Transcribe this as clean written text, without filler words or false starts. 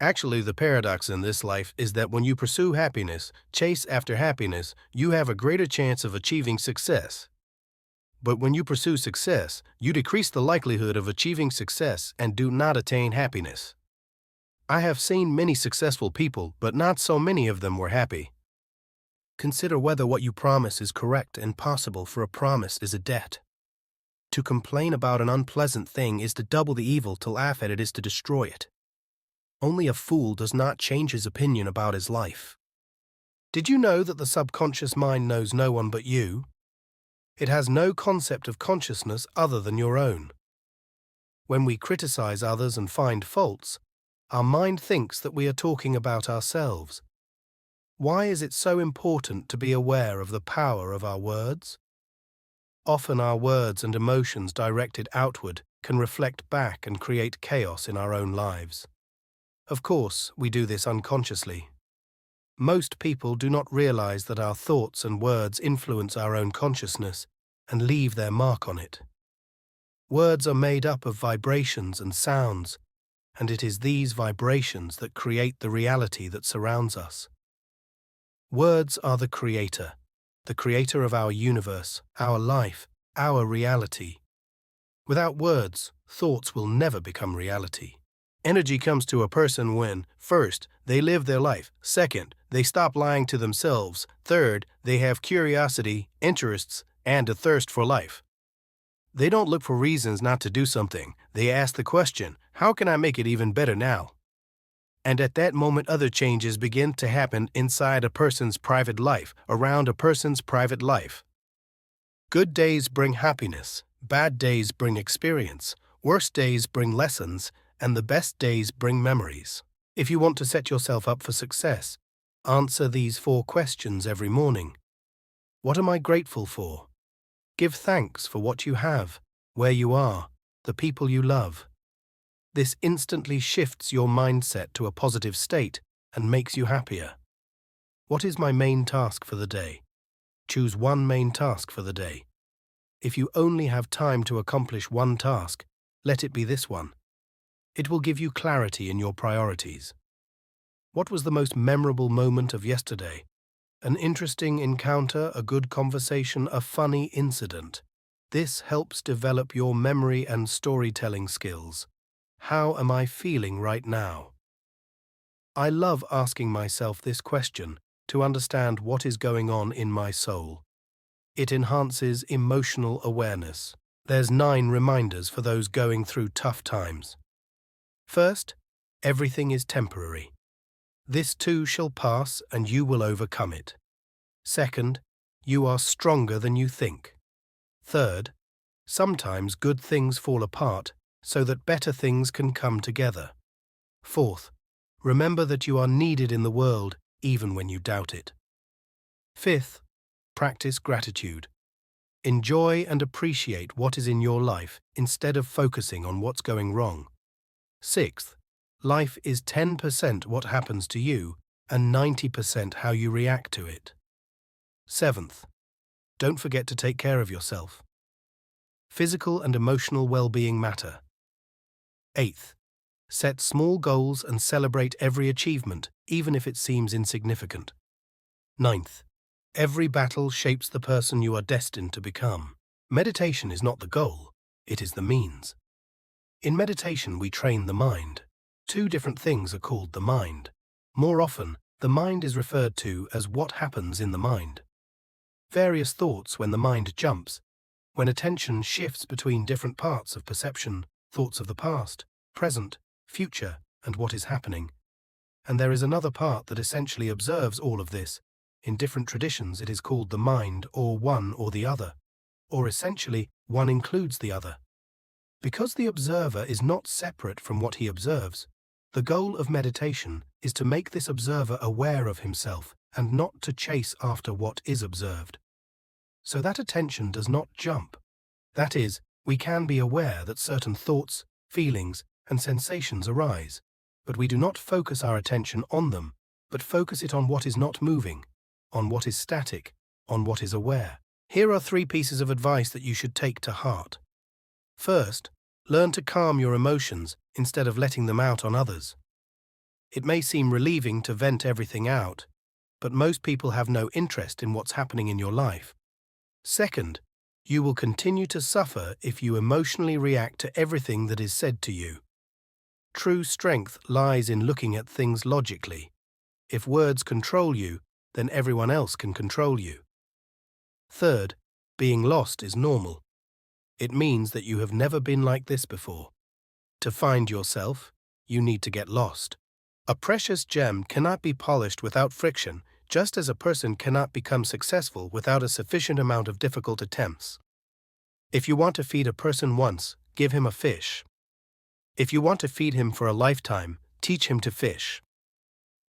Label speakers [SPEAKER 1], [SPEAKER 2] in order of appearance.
[SPEAKER 1] Actually, the paradox in this life is that when you pursue happiness, chase after happiness, you have a greater chance of achieving success. But when you pursue success, you decrease the likelihood of achieving success and do not attain happiness. I have seen many successful people, but not so many of them were happy. Consider whether what you promise is correct and possible, for a promise is a debt. To complain about an unpleasant thing is to double the evil, to laugh at it is to destroy it. Only a fool does not change his opinion about his life. Did you know that the subconscious mind knows no one but you? It has no concept of consciousness other than your own. When we criticize others and find faults, our mind thinks that we are talking about ourselves. Why is it so important to be aware of the power of our words? Often our words and emotions directed outward can reflect back and create chaos in our own lives. Of course, we do this unconsciously. Most people do not realize that our thoughts and words influence our own consciousness and leave their mark on it. Words are made up of vibrations and sounds, and it is these vibrations that create the reality that surrounds us. Words are the creator of our universe, our life, our reality. Without words, thoughts will never become reality. Energy comes to a person when, first, they live their life, second, they stop lying to themselves, third, they have curiosity, interests, and a thirst for life. They don't look for reasons not to do something. They ask the question, how can I make it even better now? And at that moment other changes begin to happen inside a person's private life, around a person's private life. Good days bring happiness, bad days bring experience, worse days bring lessons, and the best days bring memories. If you want to set yourself up for success, answer these 4 questions every morning. What am I grateful for? Give thanks for what you have, where you are, the people you love. This instantly shifts your mindset to a positive state and makes you happier. What is my main task for the day? Choose one main task for the day. If you only have time to accomplish one task, let it be this one. It will give you clarity in your priorities. What was the most memorable moment of yesterday? An interesting encounter, a good conversation, a funny incident. This helps develop your memory and storytelling skills. How am I feeling right now? I love asking myself this question to understand what is going on in my soul. It enhances emotional awareness. There's 9 reminders for those going through tough times. First, everything is temporary. This too shall pass and you will overcome it. Second, you are stronger than you think. Third, sometimes good things fall apart so that better things can come together. Fourth, remember that you are needed in the world even when you doubt it. Fifth, practice gratitude. Enjoy and appreciate what is in your life instead of focusing on what's going wrong. Sixth, life is 10% what happens to you and 90% how you react to it. Seventh, don't forget to take care of yourself. Physical and emotional well-being matter. Eighth, set small goals and celebrate every achievement, even if it seems insignificant. Ninth, every battle shapes the person you are destined to become. Meditation is not the goal, it is the means. In meditation, we train the mind. 2 different things are called the mind. More often, the mind is referred to as what happens in the mind. Various thoughts when the mind jumps, when attention shifts between different parts of perception, thoughts of the past, present, future, and what is happening. And there is another part that essentially observes all of this. In different traditions, it is called the mind, or one or the other, or essentially, one includes the other. Because the observer is not separate from what he observes, the goal of meditation is to make this observer aware of himself and not to chase after what is observed. So that attention does not jump. That is, we can be aware that certain thoughts, feelings, and sensations arise, but we do not focus our attention on them, but focus it on what is not moving, on what is static, on what is aware. Here are 3 pieces of advice that you should take to heart. First, learn to calm your emotions instead of letting them out on others. It may seem relieving to vent everything out, but most people have no interest in what's happening in your life. Second, you will continue to suffer if you emotionally react to everything that is said to you. True strength lies in looking at things logically. If words control you, then everyone else can control you. Third, being lost is normal. It means that you have never been like this before. To find yourself, you need to get lost. A precious gem cannot be polished without friction, just as a person cannot become successful without a sufficient amount of difficult attempts. If you want to feed a person once, give him a fish. If you want to feed him for a lifetime, teach him to fish.